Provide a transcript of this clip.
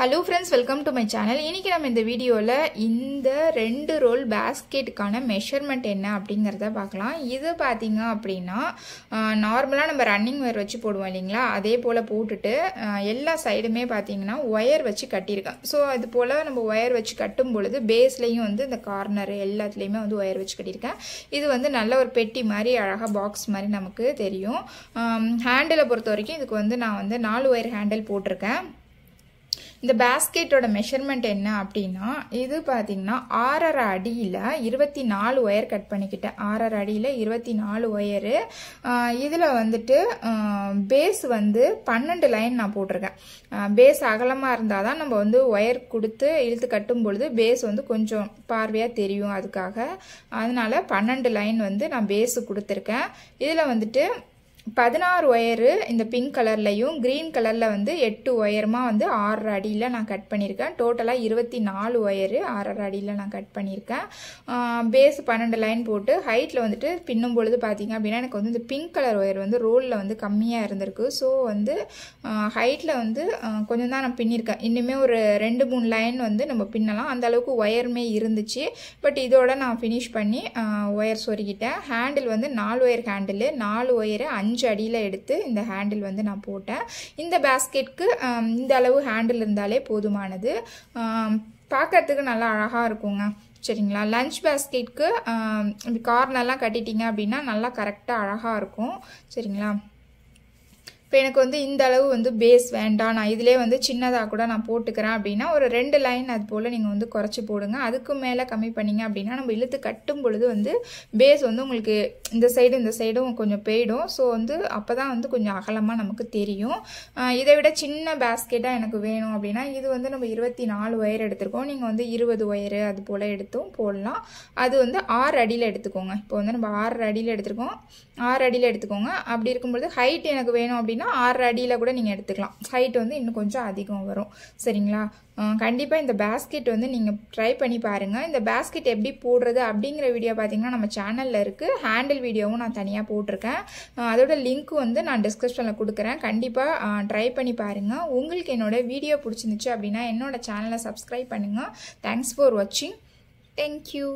Hello friends, welcome to my channel. இன்னைக்கு நம்ம இந்த வீடியோல இந்த ரெண்டு ரோல் பாஸ்கெட்டுக்கான மெஷர்மென்ட் என்ன அப்படிங்கறத பார்க்கலாம். இது பாத்தீங்க அப்படினா நார்மலா நம்ம ரன்னிங் வயர் வச்சு போடுவோம் இல்லீங்களா, அதே போல போட்டுட்டு எல்லா சைடுமே பாத்தீங்கன்னா வயர் வச்சு கட்டியிருக்கேன். சோ இது போல நம்ம வயர் வச்சு கட்டும் பொழுது பேஸ்லயும் வந்து இந்த கார்னர் எல்லாத்துலயுமே வந்து வயர் வச்சு கட்டியிருக்கேன். இது வந்து நல்ல ஒரு பெட்டி மாதிரி அழகா பாக்ஸ் மாதிரி நமக்கு தெரியும். ஹேண்டிலை பொறுத்த வரைக்கும் இதுக்கு வந்து நான் வந்து 4 வயர் ஹேண்டில் போட்டிருக்கேன். இந்த பாஸ்கெட்டோட மெஷர்மென்ட் என்ன அப்படின்னா, இது பாத்தீங்கன்னா 6.5 அடியில 24 வயர் கட் பண்ணிக்கிட்டேன். 6.5 அடியில 24 வயர். இதுல வந்துட்டு பேஸ் வந்து 12 லைன் நான் போட்டிருக்கேன். பேஸ் அகலமா இருந்தாதான் நம்ம வந்து ஒயர் கொடுத்து இழுத்து கட்டும் பொழுது பேஸ் வந்து கொஞ்சம் பார்வையா தெரியும். அதுக்காக அதனால 12 லைன் வந்து நான் பேஸ் கொடுத்துருக்கேன். இதுல வந்துட்டு 16 வயர் இந்த பிங்க் கலர்லயும் கிரீன் கலர்ல வந்து 8 வயருமா வந்து 6.5 அடியில நான் கட் பண்ணியிருக்கேன். டோட்டலா 24 வயர் 6.5 அடியில நான் கட் பண்ணியிருக்கேன். பேஸ் 12 லைன் போட்டு ஹைட்ல வந்துட்டு பின்னும் பொழுது பாத்தீங்க அப்படின்னா எனக்கு வந்து இந்த பிங்க் கலர் ஒயர் வந்து ரோல்ல வந்து கம்மியா இருந்திருக்கு. ஸோ வந்து ஹைட்ல வந்து கொஞ்சம் தான் நான் பின்னிருக்கேன். இன்னுமே ஒரு 2-3 லைன் வந்து நம்ம பின்னலாம். அந்த அளவுக்கு ஒயருமே இருந்துச்சு. பட் இதோட நான் ஃபினிஷ் பண்ணி ஒயர் சொருகிட்டேன். ஹேண்டில் வந்து 4 வயர் ஹேண்டில், 4 வயர் 5 அடியில எடுத்து இந்த ஹேண்டில் வந்து நான் போட்டேன். இந்த பாஸ்கெட்க்கு இந்த அளவு ஹேண்டில் இருந்தாலே போதுமானது. பார்க்கறதுக்கு நல்லா அழகா இருக்குங்க. சரிங்களா, லஞ்ச் பாஸ்கெட்க்கு கார்னர்லாம் கட்டிட்டீங்க அப்படின்னா நல்லா கரெக்டா அழகா இருக்கும். சரிங்களா, இப்போ எனக்கு வந்து இந்த அளவு வந்து பேஸ் வேண்டாம், நான் இதிலே வந்து சின்னதாக கூட நான் போட்டுக்கிறேன் அப்படின்னா ஒரு 2 லைன் அது போல் நீங்கள் வந்து குறைச்சி போடுங்க. அதுக்கு மேலே கம்மி பண்ணிங்க அப்படின்னா நம்ம இழுத்து கட்டும் பொழுது வந்து பேஸ் வந்து உங்களுக்கு இந்த சைடும் கொஞ்சம் போயிடும். ஸோ வந்து அப்போ தான் வந்து கொஞ்சம் அகலமாக நமக்கு தெரியும். இதை விட சின்ன பாஸ்கெட்டாக எனக்கு வேணும் அப்படின்னா இது வந்து நம்ம 24 வயர் எடுத்திருக்கோம். நீங்கள் வந்து 20 வயர் அது போல் எடுத்தும் போடலாம். அது வந்து 6 அடியில் எடுத்துக்கோங்க. இப்போ வந்து நம்ம 6 அடியில் எடுத்துருக்கோம். 6 அடியில் எடுத்துக்கோங்க. அப்படி இருக்கும்பொழுது ஹைட் எனக்கு வேணும் அப்படின்னா 6 அடியில கூட நீங்க எடுத்துக்கலாம். ஹைட் வந்து இன்னும் கொஞ்சம் அதிகம் வரும். சரிங்களா, கண்டிப்பா இந்த பாஸ்கெட் வந்து நீங்க ட்ரை பண்ணி பாருங்க. இந்த பாஸ்கெட் எப்படி போடுறது அப்படிங்கிற வீடியோ பாத்தீங்கன்னா நம்ம சேனல்ல இருக்கு. ஹேண்டில் வீடியோவும் நான் தனியா போட்டிருக்கேன். அதோட லிங்க் வந்து நான் டிஸ்கிரிப்ஷன்ல கொடுக்குறேன். கண்டிப்பா ட்ரை பண்ணி பாருங்க. உங்களுக்கு என்னோட வீடியோ பிடிச்சிருந்துச்சு அப்படின்னா என்னோட சேனலை சப்ஸ்கிரைப் பண்ணுங்க. தேங்க்ஸ் ஃபார் வாட்சிங். தேங்க்யூ.